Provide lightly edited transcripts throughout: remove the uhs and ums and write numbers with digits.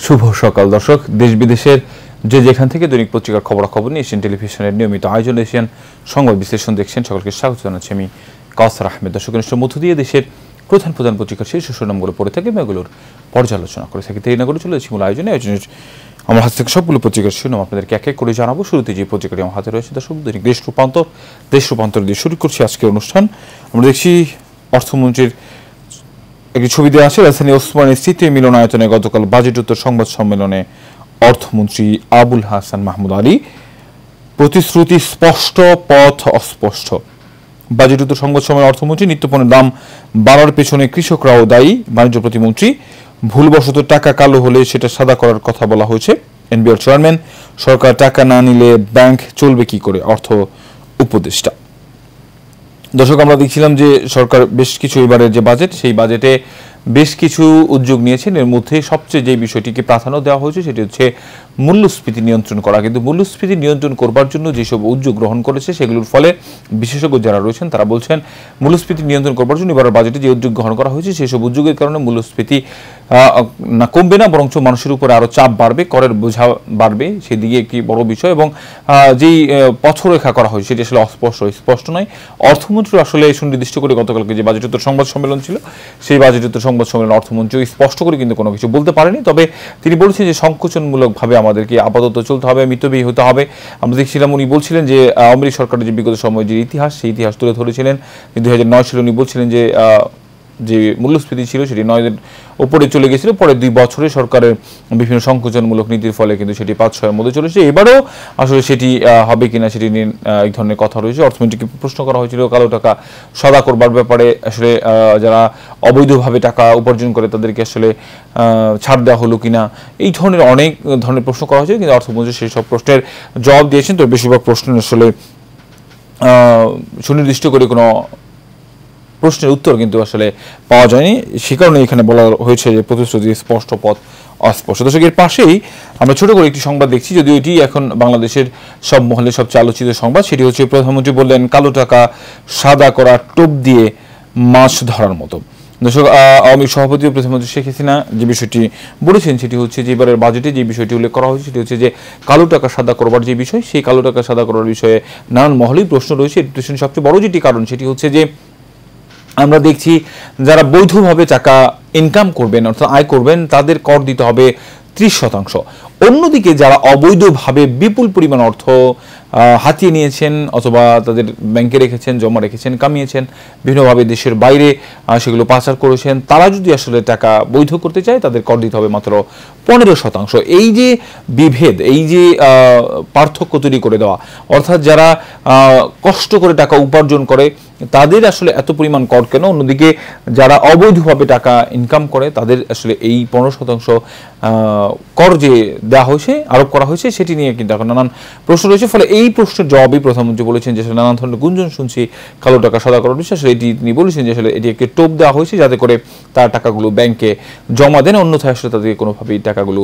শুভ সকাল দর্শক, দেশ বিদেশের যে যেখান থেকে দৈনিক পত্রিকার খবরাখবর নিয়ে এশিয়ান টেলিভিশনের নিয়মিত আয়োজন এশিয়ান সংবাদ বিশ্লেষণ দেখছেন। সকলকে স্বাগত জানাচ্ছি আমি কাউসার আহমেদ। দর্শক অনুষ্ঠানের মধ্য দিয়ে দেশের প্রধান প্রধান পত্রিকার শীর্ষ শিরোনামগুলো পড়ে থাকে এবং এগুলোর পর্যালোচনা করে থাকি। দেরি না করে চলে যাচ্ছি মূল আয়োজনের আমার হাত থেকে সবগুলো পত্রিকার শিরোনাম আপনাদেরকে এক এক করে জানাবো। শুরুতে যে পত্রিকাটি আমার হাতে রয়েছে দর্শক, দৈনিক দেশ রূপান্তর দিয়ে শুরু করছি আজকের অনুষ্ঠান। আমরা দেখছি অর্থমন্ত্রীর একটি ছবি দেওয়া আছে। রাজধানী ওসমানীর তৃতীয় মিলনায়তনে গতকাল বাজেটোত্তর সংবাদ সম্মেলনে অর্থমন্ত্রী আবুল হাসান মাহমুদ আলী। প্রতিশ্রুতি স্পষ্ট, পথ অস্পষ্ট। বাজেটোত্তর সংবাদ সম্মেলনে অর্থমন্ত্রী নিত্যপণ্যের দাম বাড়ার পেছনে কৃষকরাও দায়ী। বাণিজ্য প্রতিমন্ত্রী ভুলবশত টাকা কালো হলে সেটা সাদা করার কথা বলা হয়েছে। এনবিআর চেয়ারম্যান সরকার টাকা না নিলে ব্যাংক চলবে কি করে, অর্থ উপদেষ্টা। দর্শক, আমরা দেখছিলাম যে সরকার বেশ কিছু এবারের যে বাজেট, সেই বাজেটে বেশ কিছু উদ্যোগ নিয়েছেন। এর মধ্যে সবচেয়ে যে বিষয়টিকে প্রাধান্য দেওয়া হয়েছে সেটি হচ্ছে মূল্যস্ফীতি নিয়ন্ত্রণ করা। কিন্তু মূল্যস্ফীতি নিয়ন্ত্রণ করবার জন্য যেসব উদ্যোগ গ্রহণ করেছে সেগুলোর ফলে বিশেষজ্ঞ যারা রয়েছেন তারা বলছেন মূল্যস্ফীতি নিয়ন্ত্রণ করবার জন্য এবার বাজেটে যে উদ্যোগ গ্রহণ করা হয়েছে সেসব উদ্যোগের কারণে মূল্যস্ফীতি না কমবে না, বরঞ্চ মানুষের উপরে আরও চাপ বাড়বে, করের বোঝা বাড়বে। সেদিকে একটি বড় বিষয়। এবং যেই পথরেখা করা হয়েছে সেটি আসলে স্পষ্ট নয়। অর্থমন্ত্রী আসলে সুনির্দিষ্ট করে গতকালকে যে বাজেটোত্তর সংবাদ সম্মেলন ছিল সেই বাজেটোত্তর সংবাদ সম্মেলন অর্থমন্ত্রী স্পষ্ট করে কিন্তু কোনো কিছু বলতে পারেনি। তবে তিনি বলেছেন যে সংকোচনমূলকভাবে আমাদেরকে আপাতত চলতে হবে, মিতব্যয়ী হতে হবে। আমরা দেখছিলাম উনি বলছিলেন যে আওয়ামী লীগ সরকারের যে বিগত সময় যে ইতিহাস, সেই ইতিহাস তুলে ধরেছিলেন। 2009 সালে উনি বলছিলেন যে মূল্যস্ফীতি ছিল সেটি 9-এর উপরে চলে গেছিল। পরে 2 বছরে সরকারের বিভিন্ন সংকোচনমূলক নীতির ফলে কিন্তু সেটি 5-6-এর মধ্যে চলেছে। এবারেও আসলে সেটি হবে কিনা সেটি নিয়ে এক ধরনের কথা রয়েছে। অর্থমন্ত্রীকে প্রশ্ন করা হয়েছিল কালো টাকা সাদা করবার ব্যাপারে, আসলে যারা অবৈধভাবে টাকা উপার্জন করে তাদেরকে আসলে ছাড় দেওয়া হলো কিনা, এই ধরনের অনেক ধরনের প্রশ্ন করা হয়েছে। কিন্তু অর্থমন্ত্রী সেই সব প্রশ্নের জবাব দিয়েছেন। তো বেশিরভাগ প্রশ্ন আসলে সুনির্দিষ্ট করে কোনো প্রশ্নের উত্তর কিন্তু আসলে পাওয়া যায়নি। সে কারণে এখানে বলা হয়েছে যে প্রতিশ্রুতি স্পষ্ট, পথ অস্পষ্ট। দর্শক, এর পাশেই আমরা ছোট করে একটি সংবাদ দেখছি, যদিও এটি এখন বাংলাদেশের সব মহলে সবচেয়ে আলোচিত সংবাদ। সেটি হচ্ছে প্রধানমন্ত্রী বললেন কালো টাকা সাদা করা টোপ দিয়ে মাছ ধরার মতো। দর্শক, আওয়ামী সভাপতি ও প্রধানমন্ত্রী শেখ হাসিনা যে বিষয়টি বলেছেন সেটি হচ্ছে যে এবারের বাজেটে যে বিষয়টি উল্লেখ করা হয়েছে সেটি হচ্ছে যে কালো টাকা সাদা করবার যে বিষয়, সেই কালো টাকা সাদা করার বিষয়ে নানান মহলেই প্রশ্ন রয়েছে। এর পেছনে সবচেয়ে বড় যেটি কারণ সেটি হচ্ছে যে আমরা দেখছি যারা বৈধভাবে টাকা ইনকাম করবেন, অর্থাৎ আয় করবেন, তাদের কর দিতে হবে 30%। অন্যদিকে যারা অবৈধভাবে বিপুল পরিমাণ অর্থ হাতিয়ে নিয়েছেন অথবা তাদের ব্যাংকে রেখেছেন, জমা রেখেছেন, কামিয়েছেন, বিভিন্নভাবে দেশের বাইরে সেগুলো পাচার করেছেন, তারা যদি আসলে টাকা বৈধ করতে চায় তাদের কর দিতে হবে মাত্র 15%। এই যে বিভেদ, এই যে পার্থক্য তৈরি করে দেওয়া, অর্থাৎ যারা কষ্ট করে টাকা উপার্জন করে তাদের আসলে এত পরিমাণ কর কেন, অন্যদিকে যারা অবৈধভাবে টাকা ইনকাম করে তাদের আসলে এই 15% কর যে দেওয়া হয়েছে, আরোপ করা হয়েছে, সেটি নিয়ে কিন্তু এখন নানান প্রশ্ন রয়েছে। ফলে এই প্রশ্নের জবাবেই প্রধানমন্ত্রী বলেছেন যে আসলে নানান ধরনের গুঞ্জন শুনছি কালো টাকা সাদা করার বিষয়। আসলে এটি তিনি বলেছেন যে আসলে এটি একটি টোপ দেওয়া হয়েছে যাতে করে তার টাকাগুলো ব্যাংকে জমা দেন, অন্যথায় আসলে তাদেরকে কোনোভাবেই টাকাগুলো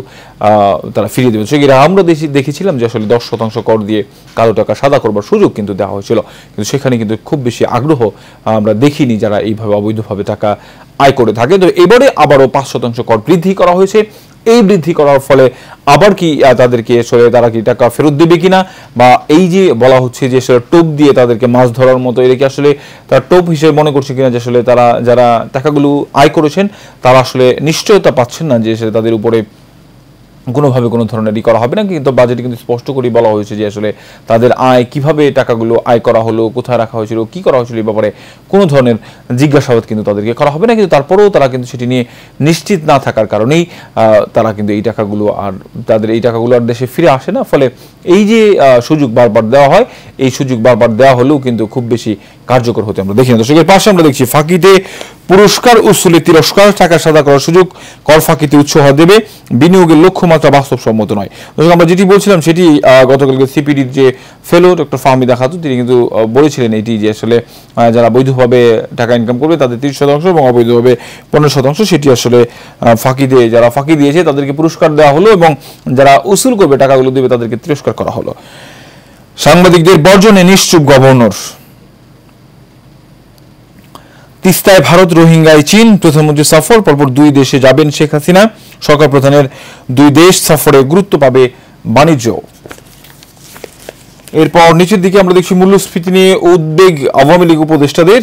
তারা ফিরিয়ে দেবে। সেটা আমরা দেখেছিলাম যে আসলে 10% কর দিয়ে কালো টাকা সাদা করবার সুযোগ কিন্তু দেওয়া হয়েছিল, কিন্তু সেখানে কিন্তু খুব বেশি আগ্রহ আমরা দেখিনি যারা এইভাবে অবৈধভাবে টাকা আয় করে থাকে। তো এবারে আবারও 5% কর বৃদ্ধি করা হয়েছে। এই বৃদ্ধি করার ফলে আবার কি তাদেরকে আসলে তারা কি টাকা ফেরত দেবে কিনা, বা এই যে বলা হচ্ছে যে আসলে টোপ দিয়ে তাদেরকে মাছ ধরার মতো, এটাকে আসলে তারা টোপ হিসেবে মনে করছে কিনা, যে আসলে তারা যারা টাকাগুলো আয় করেছেন তারা আসলে নিশ্চয়তা পাচ্ছেন না যে আসলে তাদের উপরে কোনোভাবে কোনো ধরনের করা হবে না। কিন্তু বাজেটে কিন্তু স্পষ্ট করেই বলা হয়েছে যে আসলে তাদের আয় কিভাবে টাকাগুলো আয় করা হলো, কোথায় রাখা হয়েছিল, কি করা হয়েছিল, এই ব্যাপারে কোনো ধরনের জিজ্ঞাসাবাদ কিন্তু তাদেরকে করা হবে না। কিন্তু তারপরেও তারা কিন্তু সেটি নিয়ে নিশ্চিত না থাকার কারণেই তারা কিন্তু এই টাকাগুলো আর দেশে ফিরে আসে না। ফলে এই যে সুযোগ বারবার দেওয়া হয়, এই সুযোগ বারবার দেওয়া হলেও কিন্তু খুব বেশি কার্যকর হতে আমরা দেখি না। দর্শকের পাশে আমরা দেখছি ফাঁকিতে পুরস্কার উসুলে তিরস্কার, টাকা সাদা করার সুযোগ, কর ফাঁকিতে উৎসাহ দেবে, বিনিয়োগের লক্ষ্যমাত্রা বাস্তবসম্মত নয়। আমরা যেটি বলছিলাম সেটি গতকালকে সিপিডির যে ফেলো ডক্টর ফাহমি দেখাতো তিনি কিন্তু বলেছিলেন এটি যে আসলে যারা বৈধভাবে টাকা ইনকাম করবে তাদের 30% এবং অবৈধভাবে 15%, সেটি আসলে যারা ফাঁকি দিয়েছে তাদেরকে পুরস্কার দেওয়া হলো এবং যারা উসুল করবে টাকাগুলো দেবে তাদেরকে তিরস্কার করা হলো। সাংবাদিকদের বর্জনে নিশ্চুপ গভর্নর। তিস্তায় ভারত, রোহিঙ্গায় চীন, প্রধানমন্ত্রী সফর, পরপর 2 দেশে যাবেন শেখ হাসিনা। সরকার প্রধানের 2 দেশ সফরে গুরুত্ব পাবে বাণিজ্য। এরপর নিচের দিকে আমরা দেখছি মূল্যস্ফীতি নিয়ে উদ্বেগ আওয়ামী লীগ উপদেষ্টাদের।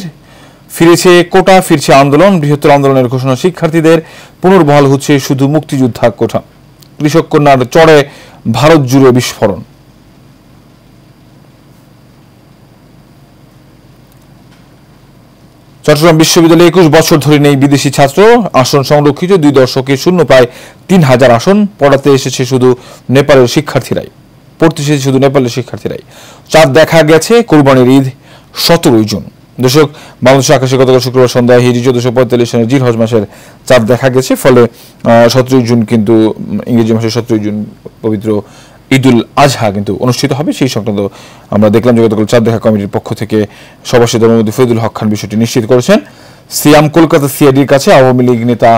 ফিরেছে কোটা, ফিরছে আন্দোলন, বৃহত্তর আন্দোলনের ঘোষণা শিক্ষার্থীদের। পুনর্বহাল হচ্ছে শুধু মুক্তিযোদ্ধা কোটা। কৃষক কন্যার চড়ে ভারত জুড়ে বিস্ফোরণ। চট্টগ্রাম বিশ্ববিদ্যালয়ে 21 বছর ধরে নেই বিদেশি ছাত্র, আসন সংরক্ষিত। 2 দশকে শূন্য প্রায় 3000 আসন। পড়াতে এসেছে শুধু নেপালের শিক্ষার্থীরাই, পড়তে এসেছে শুধু নেপালের শিক্ষার্থীরাই। চাঁদ দেখা গেছে কোরবানির ঈদ 17 জুন। দর্শক, বাংলাদেশের আকাশে গতকাল শুক্রবার সন্ধ্যায় হিজরি 1445 সনের জিলহজ মাসের চাঁদ দেখা গেছে। ফলে 17 জুন কিন্তু ইংরেজি মাসের 17 জুন পবিত্র ঈদুল আজহা কিন্তু অনুষ্ঠিত হবে। সেই সংক্রান্ত আমরা দেখলাম যে গতকাল চাঁদ দেখা কমিটির পক্ষ থেকে সভাপতি ধর্মমন্ত্রী ফরিদুল হক খান বিষয়টি নিশ্চিত করেছেন। সিয়াম কলকাতা সিআইডির কাছে আওয়ামী লীগ নেতা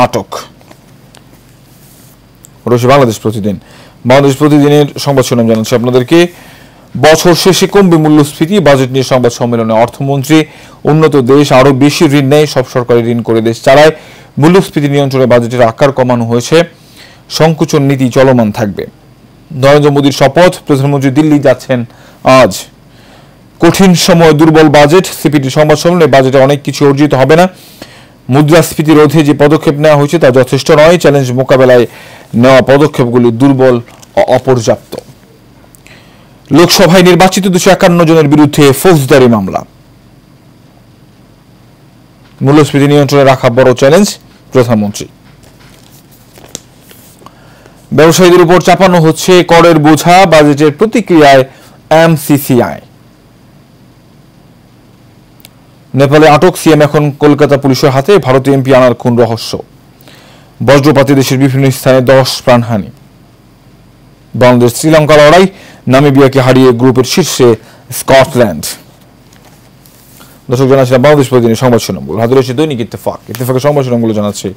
আটক। রয়েছে বাংলাদেশ প্রতিদিনের সংবাদ শিরোনাম জানাচ্ছি আপনাদেরকে। বছর শেষে কমবে মূল্যস্ফীতি, বাজেট নিয়ে সংবাদ সম্মেলনে অর্থমন্ত্রী। উন্নত দেশ আরো বেশি ঋণ নেয়, সব সরকারি ঋণ করে দেশ চালায়। মূল্যস্ফীতি নিয়ন্ত্রণে বাজেটের আকার কমানো হয়েছে, সংকুচন নীতি চলমান থাকবে। নরেন্দ্র মোদীর শপথ, প্রধানমন্ত্রী দিল্লি যাচ্ছেন আজ। কঠিন সময়, দুর্বল বাজেট, সিপিডি সংবাদ সম্মেলনে বাজেটে অনেক কিছু অর্জিত হবে না। মুদ্রাস্ফীতি রোধে যে পদক্ষেপ নেওয়া হয়েছে তা যথেষ্ট নয়, চ্যালেঞ্জ মোকাবেলায় নেওয়া পদক্ষেপগুলি দুর্বল ও অপর্যাপ্ত। লোকসভায় নির্বাচিত 251 জনের বিরুদ্ধে ফৌজদারি মামলা। মূল্যস্ফীতি নিয়ন্ত্রণে রাখা বড় চ্যালেঞ্জ, প্রধানমন্ত্রী। ব্যবসায়ীদের উপর চাপানো হচ্ছে করের বোঝা, বাজেটের প্রতিক্রিয়ায় এমসিসিআই। নেপালে আটক সিএম এখন কলকাতা পুলিশের হাতে, ভারতীয় এমপি আনার কোন রহস্য। বজ্রপাতে দেশের বিভিন্ন স্থানে 10 প্রাণহানি। বাংলাদেশ শ্রীলঙ্কা লড়াই, নামিবিয়াকে হারিয়ে গ্রুপের শীর্ষে স্কটল্যান্ড। দর্শক, জানাচ্ছিলাম বাংলাদেশ প্রতিদিনের সংবাদ শিরোনামগুলো। হাতে রয়েছে দৈনিক ইত্তেফাকের সংবাদ শিরোনামগুলো জানাচ্ছি।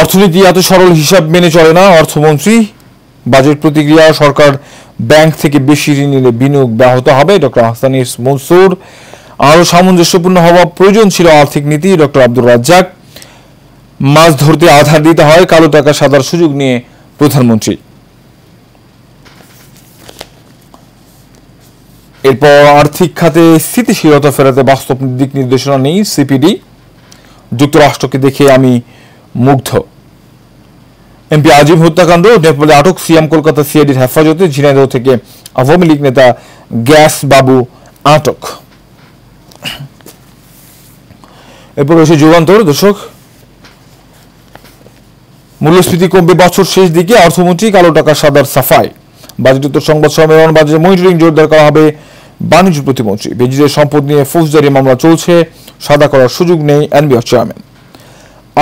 অর্থনীতি এত সরল হিসাব মেনে চলে না, অর্থমন্ত্রী। বাজেট প্রতিক্রিয়া, সরকার ব্যাংক থেকে বেশি ঋণ নিলে বিনিয়োগ ব্যাহত হবে, ডক্টর হাসানিস মনসুর। আরো সামঞ্জস্যপূর্ণ হওয়া প্রয়োজন ছিল আর্থিক নীতি, ডক্টর আব্দুর রাজ্জাক। মাছ ধরতে আধার দিতে হয়, কালো টাকা সাদার সুযোগ নিয়ে প্রধানমন্ত্রী। এরপর আর্থিক খাতে স্থিতিশীলতা ফেরাতে বাস্তব দিক নির্দেশনা নেই, সিপিডি। যুক্তরাষ্ট্রকে দেখে আমি মুগ্ধ। এমপি আজিম হত্যাকাণ্ড, নেপালে আটক সিয়াম কলকাতা সিআইডির হেফাজতে। ঝিনাইদহ থেকে আওয়ামী লীগ নেতা গ্যাস বাবু আটক। এরপর রয়েছে যুগান্তর। দর্শক, মূল্যস্ফীতি কমবে বছর শেষ দিকে, অর্থমন্ত্রী। কালো টাকা সাদার সাফাই। বাজেটোত্তর সংবাদ সম্মেলন, বাজেটের মনিটরিং জোরদার করা হবে, বাণিজ্য প্রতিমন্ত্রী। বেজিদের সম্পদ নিয়ে ফৌজদারি মামলা চলছে, সাদা করার সুযোগ নেই এনবিআর চেয়ারম্যান।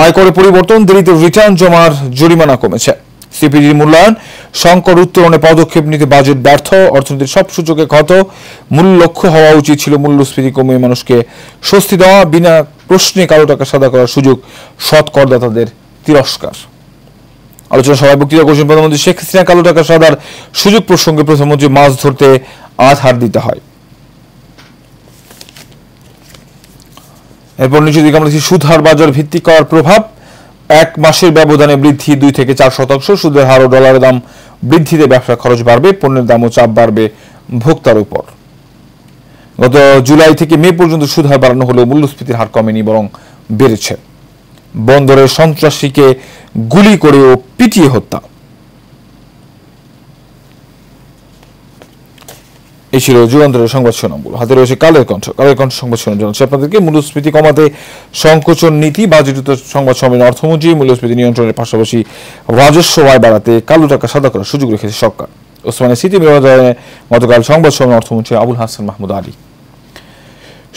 আয়করে পরিবর্তন, দেরিতে রিটার্ন জমার জরিমানা কমেছে। সিপিডির মূল্যায়ন, সংকট উত্তরণে পদক্ষেপ নিতে বাজেট ব্যর্থ। অর্থনীতির সব সূচকে ক্ষত। মূল লক্ষ্য হওয়া উচিত ছিল মূল্যস্ফীতি কমিয়ে মানুষকে স্বস্তি দেওয়া, বিনা প্রশ্নে কালো টাকা সাদা করার সুযোগ, সৎ করদাতাদের তিরস্কার। আলোচনা সভায় বক্তৃতা করছেন প্রধানমন্ত্রী শেখ হাসিনা। কালো টাকা সাদার সুযোগ প্রসঙ্গে প্রধানমন্ত্রী, মাছ ধরতে আধার দিতে হয়। এরপর নিচের দিকে আমরা দেখি সুদহার বাজার ভিত্তিক করার প্রভাব। 1 মাসের ব্যবধানে বৃদ্ধি 2 থেকে 4%। সুদের হার ও ডলারের দাম বৃদ্ধিতে ব্যবসা খরচ বাড়বে, পণ্যের দামও চাপ বাড়বে ভোক্তার উপর। গত জুলাই থেকে মে পর্যন্ত সুদ হার বাড়ানো হলেও মূল্যস্ফীতির হার কমেনি, বরং বেড়েছে। বন্দরে সন্ত্রাসীকে গুলি করে ও পিটিয়ে হত্যা। এই ছিল যুগান্তরের সংবাদ শিরোনামগুলো। হাতে রয়েছে কালের কণ্ঠ সংবাদ শিরোনাম জানাচ্ছি আপনাদেরকে। মূল্যস্ফীতি কমাতে সংকোচন নীতি, বাজেটোত্তর সংবাদ সম্মেলনে অর্থমন্ত্রী। মূল্যস্ফীতি নিয়ন্ত্রণের পাশাপাশি রাজস্ব আয় বাড়াতে কালো টাকা সাদা করার সুযোগ রেখেছে সরকার। ওসমানী স্মৃতি বিভাগে গতকাল সংবাদ সম্মেলনে অর্থমন্ত্রী আবুল হাসান মাহমুদ আলী।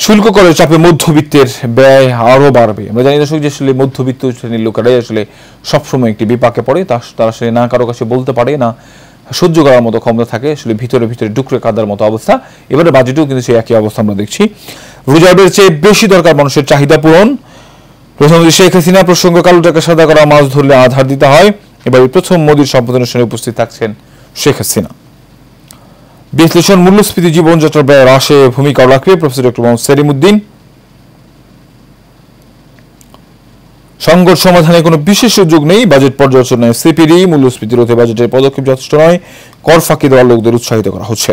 শুল্ক করের চাপে মধ্যবিত্তের ব্যয় আরো বাড়বে। আমরা জানি দর্শক যে আসলে মধ্যবিত্ত শ্রেণীর লোকেরাই আসলে সবসময় একটি বিপাকে পড়ে। তারা আসলে না কারো কাছে বলতে পারে না, সহ্য করার মতো ক্ষমতা থাকে, আসলে ভিতরে ভিতরে ডুকরে কাদার মতো অবস্থা। এবারে বাজেটেও কিন্তু সেই একই অবস্থা আমরা দেখছি। রিজার্ভের চেয়ে বেশি দরকার মানুষের চাহিদা পূরণ। প্রধানমন্ত্রী শেখ হাসিনা প্রসঙ্গ, কালো টাকা সাদা করা, মাছ ধরলে আধার দিতে হয়। এবারে প্রথম মোদীর সম্বোধন অনুষ্ঠানে উপস্থিত থাকছেন শেখ হাসিনা। বিশ্লেষণ, মূল্যস্ফীতি জীবনযাত্রার ব্যয় হ্রাসে ভূমিকা রাখবে, প্রফেসর ডক্টর মোহাম্মদ সেলিম উদ্দিন। সংকট সমাধানে কোনো বিশেষ উদ্যোগ নেই, বাজেট পর্যালোচনায় সিপিডি, মূল্যস্ফীতি রোধে বাজেটের পদক্ষেপ যথেষ্ট নয়, কর ফাঁকি দেওয়ার লোকদের উৎসাহিত করা হচ্ছে।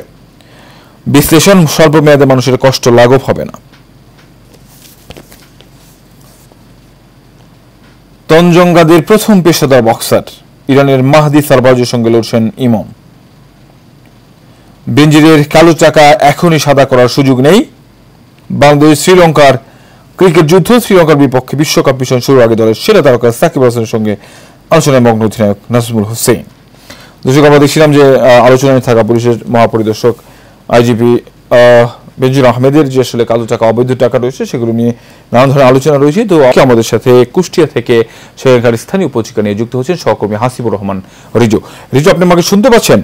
বিশ্লেষণ, স্বল্প মেয়াদে মানুষের কষ্ট লাঘব হবে না। তঞ্জঙ্গাদের প্রথম পেশাদার বক্সার, ইরানের মাহদি সারবাজের সঙ্গে লড়ছেন ইমাম। বেনজিরের কালো চাকা এখনই সাদা করার সুযোগ নেই। বাংলাদেশ শ্রীলঙ্কার ক্রিকেট যুদ্ধ, শ্রীলঙ্কার বিপক্ষে বিশ্বকাপ মিশন শুরুর আগে দলের সেরা তারকা সাকিব আল হাসানের সঙ্গে আলোচনায় মগ্ন অধিনায়ক নাজমুল হোসেন। দর্শক, আমরা দেখছিলাম যে আলোচনায় থাকা পুলিশের মহাপরিদর্শক আইজিপি বেনজির আহমেদের যে আসলে কালো টাকা, অবৈধ টাকা রয়েছে সেগুলো নিয়ে নানা ধরনের আলোচনা রয়েছে। তো আমাদের সাথে কুষ্টিয়া থেকে সেখানকার স্থানীয় পত্রিকা নিয়ে যুক্ত হচ্ছেন সহকর্মী হাসিবুর রহমান রিজু। রিজু, আপনি আমাকে শুনতে পাচ্ছেন?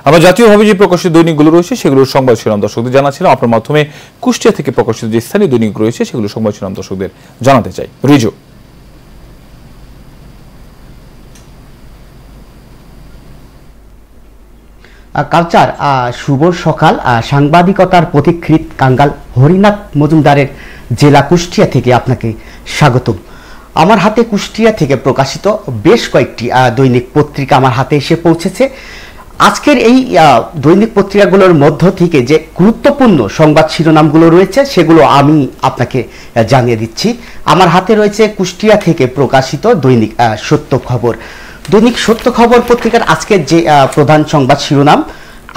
আমরা জাতীয়ভাবে যে প্রকাশিত দৈনিকগুলো রয়েছে সেগুলোর সংবাদ শিরোনাম দর্শকদের জানাচ্ছিলাম, আপনার মাধ্যমে কুষ্টিয়া থেকে প্রকাশিত যে স্থানীয় দৈনিক রয়েছে সেগুলোর সংবাদ শিরোনাম দর্শকদের জানাতে চাই। রিজু। কালচার, শুভ সকাল। সাংবাদিকতার পথিকৃৎ কাঙ্গাল হরিনাথ মজুমদারের জেলা কুষ্টিয়া থেকে আপনাকে স্বাগতম। আমার হাতে কুষ্টিয়া থেকে প্রকাশিত বেশ কয়েকটি দৈনিক পত্রিকা আমার হাতে এসে পৌঁছেছে। আজকের এই দৈনিক পত্রিকাগুলোর মধ্য থেকে যে গুরুত্বপূর্ণ সংবাদ শিরোনামগুলো রয়েছে সেগুলো আমি আপনাকে জানিয়ে দিচ্ছি। আমার হাতে রয়েছে কুষ্টিয়া থেকে প্রকাশিত দৈনিক সত্য খবর। দৈনিক সত্য খবর পত্রিকার আজকের যে প্রধান সংবাদ শিরোনাম,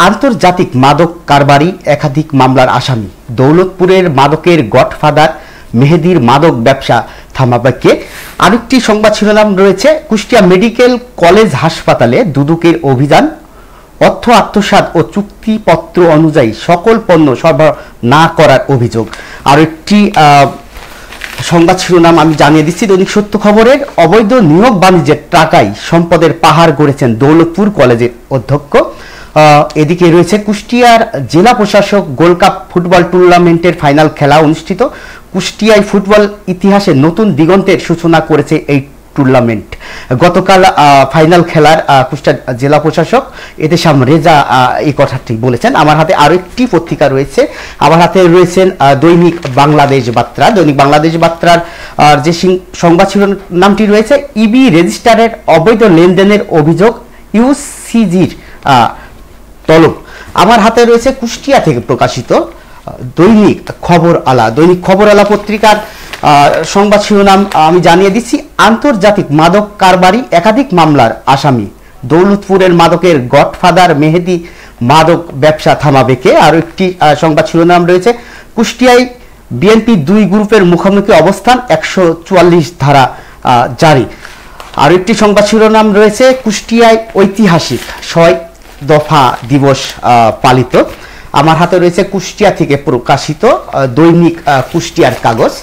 আন্তর্জাতিক মাদক কারবারি একাধিক মামলার আসামি, দৌলতপুরের মাদকের গডফাদার মেহেদির মাদক ব্যবসা থামাবে। আরেকটি সংবাদ শিরোনাম রয়েছে, কুষ্টিয়া মেডিকেল কলেজ হাসপাতালে দুদকের অভিযান, অর্থ আত্মসাৎ ও চুক্তিপত্র অনুযায়ী সকল পণ্য সরবরাহ না করার অভিযোগ। আর একটি সংবাদ শিরোনাম আমি জানিয়ে দিচ্ছি দৈনিক সত্য খবরের, অবৈধ নিয়োগ বাণিজ্যের টাকায় সম্পদের পাহাড় গড়েছেন দৌলতপুর কলেজের অধ্যক্ষ। এদিকে রয়েছে কুষ্টিয়ার জেলা প্রশাসক গোল্ড কাপ ফুটবল টুর্নামেন্টের ফাইনাল খেলা অনুষ্ঠিত। কুষ্টিয়ায় ফুটবল ইতিহাসে নতুন দিগন্তের সূচনা করেছে এই টুর্নামেন্ট। গতকাল ফাইনাল খেলার কুষ্টিয়া জেলা প্রশাসক এতেশাম রেজা এই কথাটি বলেছেন। আমার হাতে আরো একটি পত্রিকা রয়েছে, আমার হাতে রয়েছেন দৈনিক বাংলাদেশ বার্তা। দৈনিক বাংলাদেশ বার্তার যে সংবাদ শিরোনামটি রয়েছে, ইবি রেজিস্টারের অবৈধ লেনদেনের অভিযোগ ইউসিজির তলব। আমার হাতে রয়েছে কুষ্টিয়া থেকে প্রকাশিত দৈনিক খবর আলা। দৈনিক খবর আলা পত্রিকার সংবাদ শিরোনাম আমি জানিয়ে দিচ্ছি, আন্তর্জাতিক মাদক কারবারি একাধিক মামলার আসামি, দৌলতপুরের মাদকের গডফাদার মেহেদি মাদক ব্যবসা থামাবে কে। আরো একটি সংবাদ শিরোনাম রয়েছে, কুষ্টিয়ায় বিএনপি দুই গ্রুপের মুখোমুখি অবস্থান, 144 ধারা জারি। আরো একটি সংবাদ শিরোনাম রয়েছে, কুষ্টিয়ায় ঐতিহাসিক 6 দফা দিবস পালিত। আমার হাতে রয়েছে কুষ্টিয়া থেকে প্রকাশিত দৈনিক কুষ্টিয়ার কাগজ।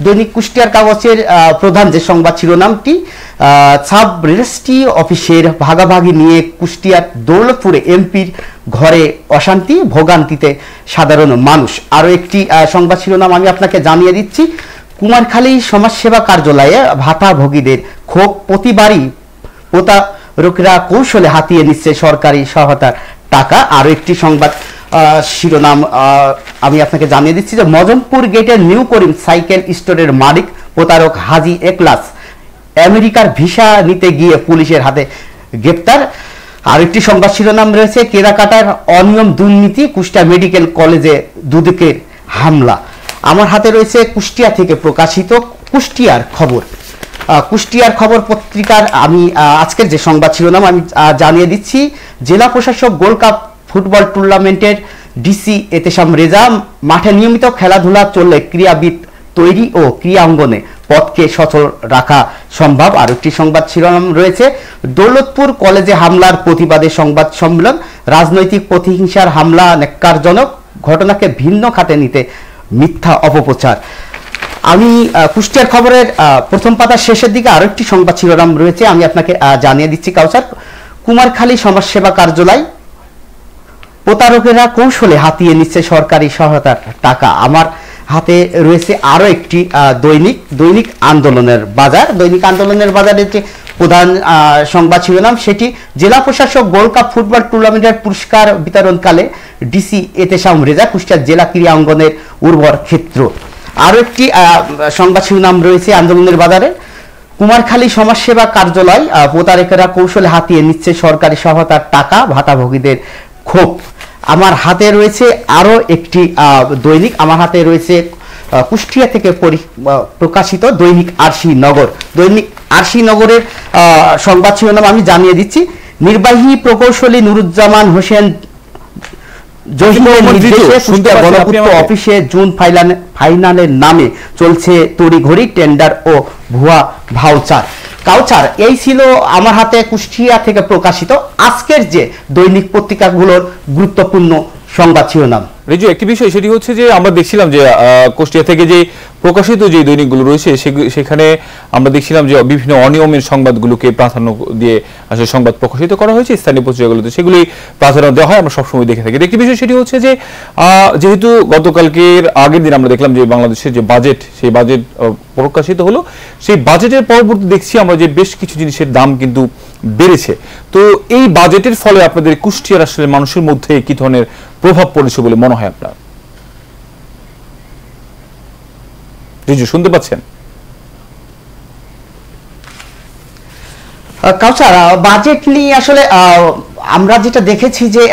দৈনিক কুষ্টিয়ার কাগজের প্রধান যে সংবাদ শিরোনামটি, সাব রেজিস্ট্রি অফিসের ভাগাভাগি নিয়ে কুষ্টিয়ার দৌলতপুরে এমপির ঘরে অশান্তি, ভোগান্তিতে সাধারণ মানুষ। আরও একটি সংবাদ শিরোনাম আমি আপনাকে জানিয়ে দিচ্ছি, কুমারখালী সমাজসেবা কার্যালয়ে ভাতাভোগীদের ক্ষোভ, প্রতিবারই প্রতারকরা কৌশলে হাতিয়ে নিচ্ছে সরকারি সহায়তার টাকা। আরও একটি সংবাদ শিরোনাম আমি আপনাকে জানিয়ে দিচ্ছি যে মজমপুর গেটের নিউ করিম সাইকেল স্টোরের মালিক প্রতারক হাজি একলাস আমেরিকার ভিসা নিতে গিয়ে পুলিশের হাতে গ্রেপ্তার। আর একটি সংবাদ শিরোনাম রয়েছে, কেনাকাটার অনিয়ম দুর্নীতি, কুষ্টিয়া মেডিকেল কলেজে দুদকের হামলা। আমার হাতে রয়েছে কুষ্টিয়া থেকে প্রকাশিত কুষ্টিয়ার খবর। কুষ্টিয়ার খবর পত্রিকার আমি আজকের যে সংবাদ শিরোনাম আমি জানিয়ে দিচ্ছি, জেলা প্রশাসক গোল্ড কাপ ফুটবল টুর্নামেন্টের ডিসি এতেশাম রেজা, মাঠে নিয়মিত খেলাধুলা চললে ক্রীড়াবিদ তৈরি ও ক্রীড়াঙ্গনে পথকে সচল রাখা সম্ভব। আর একটি সংবাদ শিরোনাম রয়েছে, দৌলতপুর কলেজে হামলার প্রতিবাদে সংবাদ সম্মেলন, রাজনৈতিক প্রতিহিংসার হামলা ন্যাক্কারজনক, ঘটনাকে ভিন্ন খাতে নিতে মিথ্যা অপপ্রচার। আমি কুষ্টিয়ার খবরের প্রথম পাতার শেষের দিকে আরো একটি সংবাদ শিরোনাম রয়েছে, আমি আপনাকে জানিয়ে দিচ্ছি কাউসার, কুমারখালী সমাজসেবা কার্যালয়, প্রতারকেরা কৌশলে হাতিয়ে নিচ্ছে সরকারি সহায়তার টাকা। আমার হাতে রয়েছে আরো একটি দৈনিক আন্দোলনের বাজার। দৈনিক আন্দোলনের বাজারের যে প্রধান সংবাদ শিরোনাম, সেটি জেলা প্রশাসক গোল্ড কাপ ফুটবল টুর্নামেন্টের পুরস্কার বিতরণকালে ডিসি এতেশাম রেজা, কুষ্টিয়া জেলা ক্রীড়া অঙ্গনের উর্বর ক্ষেত্র। আরো একটি সংবাদ শিরোনাম রয়েছে আন্দোলনের বাজারে, কুমারখালী সমাজসেবা কার্যালয় প্রতারকেরা কৌশলে হাতিয়ে নিচ্ছে সরকারি সহায়তার টাকা, ভাতাভোগীদের ক্ষোভ। আমার হাতে রয়েছে আরো একটি দৈনিক, আমার হাতে রয়েছে কুষ্টিয়া থেকে প্রকাশিত দৈনিক আরশি নগর। দৈনিক আরশি নগরের সংবাদ শিরোনাম আমি জানিয়ে দিচ্ছি। নির্বাহী প্রকৌশলী নুরুজ্জামান হোসেন জহিরের নির্দেশে কুষ্টিয়া গণপূর্ত অফিসে জুন ফাইনালের নামে চলছে তড়িঘড়ি টেন্ডার ও ভুয়া ভাউচার। এই ছিল আমার হাতে কুষ্টিয়া থেকে প্রকাশিত আজকের যে দৈনিক পত্রিকাগুলোর গুরুত্বপূর্ণ সংবাদ শিরোনাম। রিজু, একটি বিষয় সেটি হচ্ছে যে আমরা দেখছিলাম যে কুষ্টিয়া থেকে যে প্রকাশিত যে দৈনিকগুলো রয়েছে সেখানে আমরা দেখছিলাম যে বিভিন্ন অনিয়মের সংবাদগুলোকে প্রাধান্য দিয়ে আসলে সংবাদ প্রকাশিত করা হয়েছে স্থানীয় পত্রিকাগুলোতে, সেগুলি প্রাধান্য দেওয়া হয়, আমরা সবসময় দেখে থাকি। একটি বিষয় সেটি হচ্ছে যে যেহেতু গতকালকের আগের দিন আমরা দেখলাম যে বাংলাদেশের যে বাজেট, সেই বাজেট প্রকাশিত হলো, সেই বাজেটের পরবর্তী দেখছি আমরা যে বেশ কিছু জিনিসের দাম কিন্তু বেড়েছে। তো এই বাজেটের ফলে আপনাদের কুষ্টিয়ার আসলে মানুষের মধ্যে কি ধরনের প্রভাব পড়েছে বলে মনে হয় আপনার? রিজু, শুনতে পাচ্ছেন? কাউসার, বাজেট নিয়ে আসলে আমরা যেটা দেখেছি যে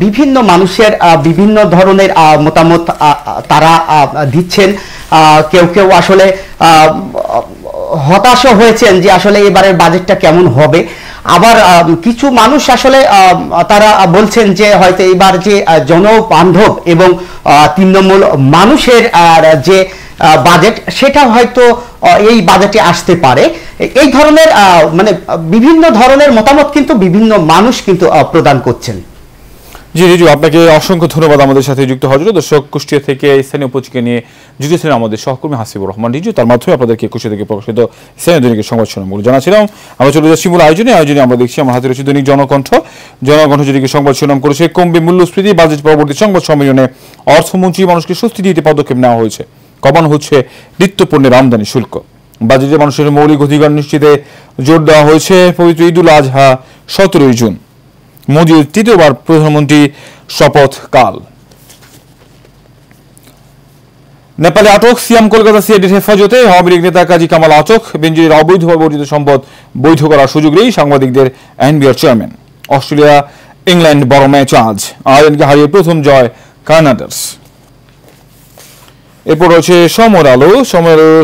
বিভিন্ন মানুষের বিভিন্ন ধরনের মতামত তারা দিচ্ছেন। কেউ কেউ আসলে হতাশ হয়েছেন যে আসলে এবারের বাজেটটা কেমন হবে। আবার কিছু মানুষ আসলে তারা বলছেন যে হয়তো এবার যে জনবান্ধব এবং তৃণমূল মানুষের যে বাজেট সেটা হয়তো এই বাজেটে আসতে পারে। এই ধরনের মানে বিভিন্ন ধরনের মতামত কিন্তু বিভিন্ন মানুষ কিন্তু প্রদান করছেন। জি রিজু, আপনাকে অসংখ্য ধন্যবাদ আমাদের সাথে যুক্ত হওয়ার জন্য। দর্শক, কুষ্টিয়া থেকে স্থানীয় পত্রিকা নিয়ে যুক্ত ছিলেন আমাদের সহকর্মী হাসিবুর রহমান রিজু। তার মাধ্যমে আপনাদেরকে কুষ্টিয়া থেকে প্রকাশিত স্থানীয় দৈনিকের সংবাদ শিরোনামগুলো জানাচ্ছিলাম। আমরা চলে যাচ্ছি মূল আয়োজনে আমরা দেখছি আমার হাতে রয়েছে দৈনিক জনকণ্ঠ যেদিকে সংবাদ শিরোনাম করেছে কমবে মূল্যস্ফীতি, বাজেট পরবর্তী সংবাদ সম্মেলনে অর্থমন্ত্রী মানুষকে স্বস্তি দিতে পদক্ষেপ নেওয়া হয়েছে, কমানো হচ্ছে নিত্যপণ্যের আমদানি শুল্ক। বাজেটে মানুষের মৌলিক অধিকার নিশ্চিতে জোর দেওয়া হয়েছে। পবিত্র ঈদুল আজহা 17 জুন, মোদীর তৃতীয়বার প্রধানমন্ত্রী শপথ কাল। নেপালে আটক সিয়াম কলকাতা সিআইডির হেফাজতে, আওয়ামী লীগ নেতা কাজী কামাল আটক। বেঞ্জির অবৈধভাবে অর্জিত সম্পদ বৈধ করার সুযোগ নেই সাংবাদিকদের এনবিআর চেয়ারম্যান। অস্ট্রেলিয়া ইংল্যান্ড বড় ম্যাচ আজ, আয়ারল্যান্ডকে হারিয়ে প্রথম জয় কানাডার্স। এরপর রয়েছে সময়ের আলো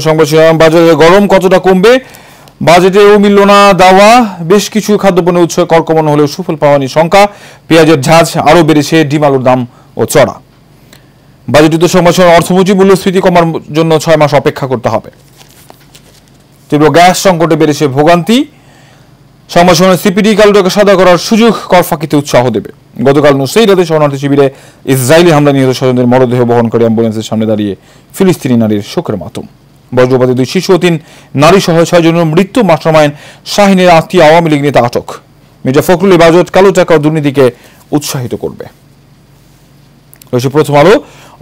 সংবাদ শিরোনাম বাজারে গরম কতটা কমবে, বাজেটেও মিলল না দাওয়া, বেশ কিছু খাদ্যপণ্যের উৎস কর কমানো হলেও সুফল পাওয়ানি শঙ্কা। পেঁয়াজের ঝাঁজ আরও বেড়েছে, ডিম আলুর দাম ও চড়া। বাজেটিত সংবাদ অর্থমন্ত্রী মূল্যস্ফীতি কমার জন্য 6 মাস অপেক্ষা করতে হবে। তীব্র গ্যাস সংকটে বেড়েছে ভোগান্তি। সংবাদ সিপিডি কালোটাকে সাদা করার সুযোগ, কর ফাঁকিতে উৎসাহ দেবে। গতকাল নুসেইরাতে শরণার্থী শিবিরে ইসরায়েলি হামলা নিহত স্বজনদের মরদেহ বহনকারী অ্যাম্বুলেন্সের সামনে দাঁড়িয়ে ফিলিস্তিনি নারীর শোকের মাতম। বজ্রপাতে 2 শিশু ও 3 নারী সহ 6 জনের মৃত্যু। মাস্টারমাইন্ড শাহিনের আত্মীয় আওয়ামী লীগ নেতা আটক। মির্জা ফখরুল বাজেট কালো টাকা ও দুর্নীতিকে উৎসাহিত করবে। রয়েছে প্রথম আলো,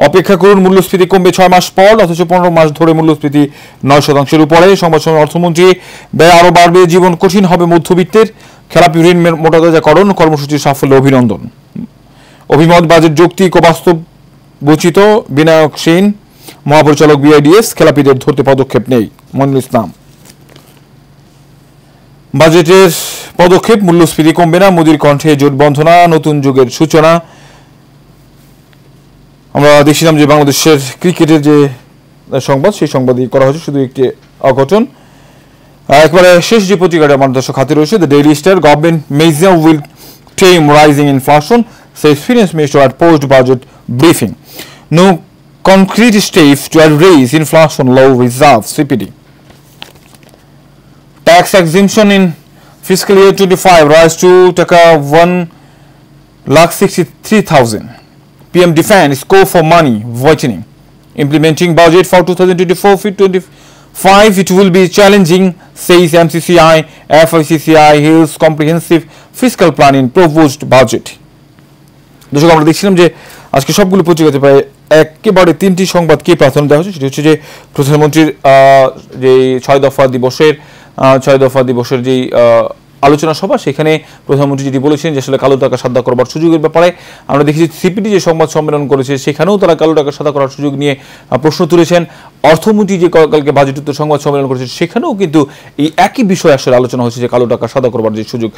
অপেক্ষা করুন মূল্যস্ফীতি কমবে 6 মাস পর, অথচ 15 মাস ধরে মূল্যস্ফীতি 9% উপরে। সংবাদ অর্থমন্ত্রী ব্যয় আরো বাড়বে, জীবন কঠিন হবে মধ্যবিত্তের। খেলাপি ঋণ মোটাতাজাকরণ কর্মসূচির সাফল্য অভিনন্দন। অভিমত বাজেট যৌক্তিক ও বাস্তবোচিত, বিনায়ক সেন মহাপরিচালক বিআইডিএস। খেলাপিদের ধরতে পদক্ষেপ নেই, মনিরুল ইসলাম। বাজেটের পদক্ষেপ, মূল্যস্ফীতি কমবে না, মোদীর কণ্ঠে জোট বন্ধনা, নতুন যুগের সূচনা। আমরা দেখছিলাম যে বাংলাদেশের ক্রিকেটের যে সংবাদ, সেই সংবাদই করা হয়েছে শুধু একটি অঘটন। একবারে শেষ যে পত্রিকাটা আমার দর্শক হাতে রয়েছে, the Daily Star, government measure will tame rising inflation, says Finance Minister at post-budget briefing. No concrete steps to raise inflation low reserves, CPD. Tax exemption in fiscal year 25 rise to $1,63,000. PM defense scope for money whitening. Implementing budget for 2024-25, it will be challenging, says MCCI. FICCI hails comprehensive fiscal plan in proposed budget. দর্শক, আমরা দেখছিলাম যে আজকে সবগুলো পত্রিকাতে প্রায় একেবারে 3টি সংবাদকে প্রাধান্য দেওয়া হচ্ছে। সেটি হচ্ছে যে প্রধানমন্ত্রীর যে 6 দফা দিবসের যেই আলোচনা সভা, সেখানে প্রধানমন্ত্রী যেটি বলেছেন যে আসলে কালো টাকা সাদা করবার সুযোগের ব্যাপারে আমরা দেখেছি সিপিডি যে সংবাদ সম্মেলন করেছে সেখানেও তারা কালো টাকা সাদা করার সুযোগ নিয়ে প্রশ্ন তুলেছেন। অর্থমন্ত্রী যে কালকে বাজেট উত্তর সংবাদ সম্মেলন করেছে সেখানেও কিন্তু এই একই বিষয় আসলে আলোচনা হচ্ছে যে কালো টাকা সাদা করবার যে সুযোগ।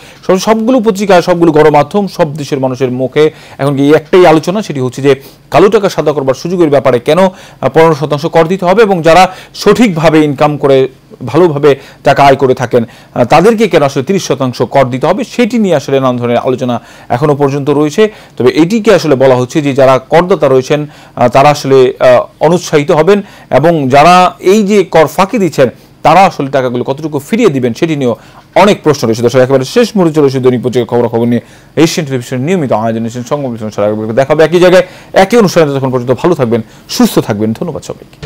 সবগুলো পত্রিকায়, সবগুলো গণমাধ্যম, সব দেশের মানুষের মুখে এখন কি একটাই আলোচনা, সেটি হচ্ছে যে কালো টাকা সাদা করবার সুযোগের ব্যাপারে কেন 15% কর দিতে হবে, এবং যারা সঠিকভাবে ইনকাম করে ভালোভাবে টাকা আয় করে থাকেন তাদেরকে কেন আসলে 30% কর দিতে হবে, সেটি নিয়ে আসলে নানান ধরনের আলোচনা এখনো পর্যন্ত রয়েছে। তবে এটিকে আসলে বলা হচ্ছে যে যারা করদাতা রয়েছেন তারা আসলে অনুৎসাহিত হবেন, এবং যারা এই যে কর ফাঁকি দিচ্ছেন তারা আসলে টাকাগুলো কতটুকু ফিরিয়ে দিবেন সেটি নিয়েও অনেক প্রশ্ন রয়েছে। দর্শক, একেবারে শেষ মুহূর্তে রয়েছে দৈনিক পত্রিকার খবর নিয়ে এশিয়ান টেলিভিশনের নিয়মিত আয়োজন সংবাদ দেখা হবে একই জায়গায় একই অনুষ্ঠানে। তখন পর্যন্ত ভালো থাকবেন, সুস্থ থাকবেন। ধন্যবাদ সবাইকে।